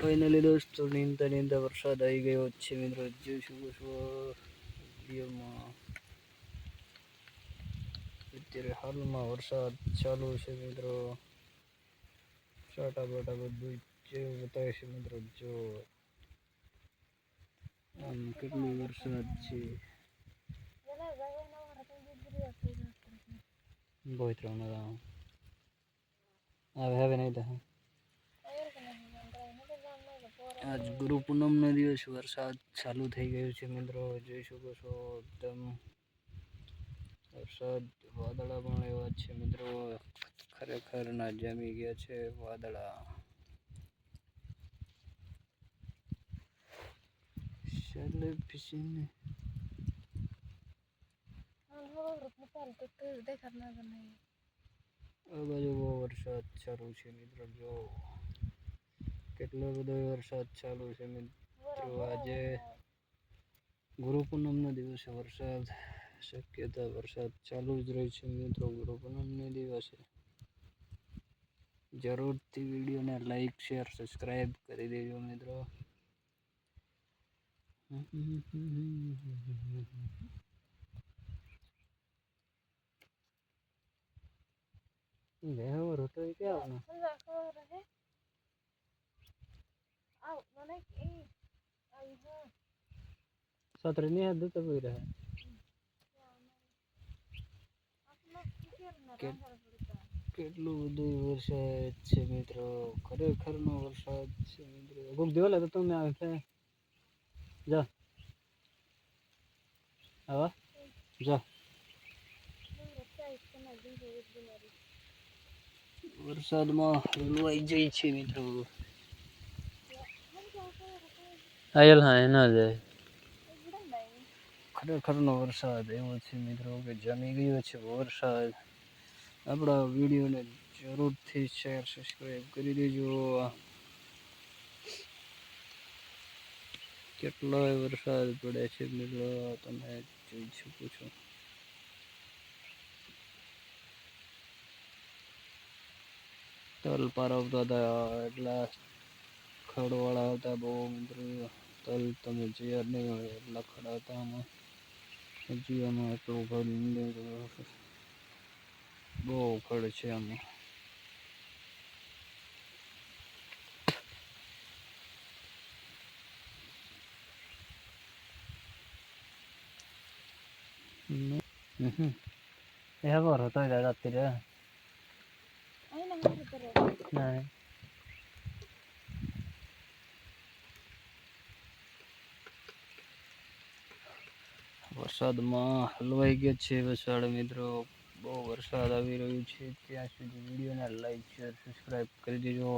Finally દોસ્તો નીંદતા વરસાદ આવી ગયો છે મિત્રો. જોઈ શકો છો વિડીયોમાં અત્યારે હાલમાં વરસાદ ચાલુ છે મિત્રો. છાટા બાટા બધું જેવું બતાવે છે મિત્રો. જો આમ કેટલો વરસાદ છે. હવે નહીં થાય. આજ ગુરુ પૂનમનો દિવસ વરસાદ ચાલુ થઈ ગયો છે મિત્રો. જોઈ શકો છો એકદમ વરસાદ વાદળા પણ એવા છે મિત્રો. ખરેખર ના જામી ગયા છે વાદળા. આ બાજુ બહુ વરસાદ ચાલુ છે મિત્રો. જો કેટલો બધો વરસાદ ચાલુ છે મિત્રો. આજે ગુરુ પૂનમનો દિવસે વરસાદ શક્યતા વરસાદ ચાલુ જ રહે છે મિત્રો. ગુરુ પૂનમને દિવસે જરૂરથી વિડીયોને લાઈક શેર સબસ્ક્રાઈબ કરી દેજો મિત્રો. સત્ર ની હદ તો કોઈ રહે કેટલું બધું વરસાદ છે મિત્રો. ખરેખર નો વરસાદ છે મિત્રો. ગુમ દેવાલે તો તમે આવે જા આવા જા. વરસાદમાં હલવાઈ જાય છે મિત્રો. આયલ હા એના જાય. ખરેખરનો વરસાદ એવો છે મિત્રો કે જામી ગયો છે વરસાદ. આપણા વિડીયોને જરૂરથી શેર સબસ્ક્રાઈબ કરી દેજો. કેટલોય વરસાદ પડે છે મિત્રો. તમે જોઈ શકો છો. તલ પારવતા હતા એટલા ખડવાળા હતા બહુ મિત્રો. તલ તમે જોયા નહીં હોય એટલા ખડા હતા આમાં. હજી આમાં એટલું ઘર બહુ ખડ છે આમાં. એ ખબર હતો રાત્રે વરસાદમાં હલવાઈ ગયો છે વસાડ મિત્રો. બહુ વરસાદ આવી રહ્યું છે. ત્યાં સુધી વિડીયોને લાઈક શેર સબસ્ક્રાઈબ કરી દેજો.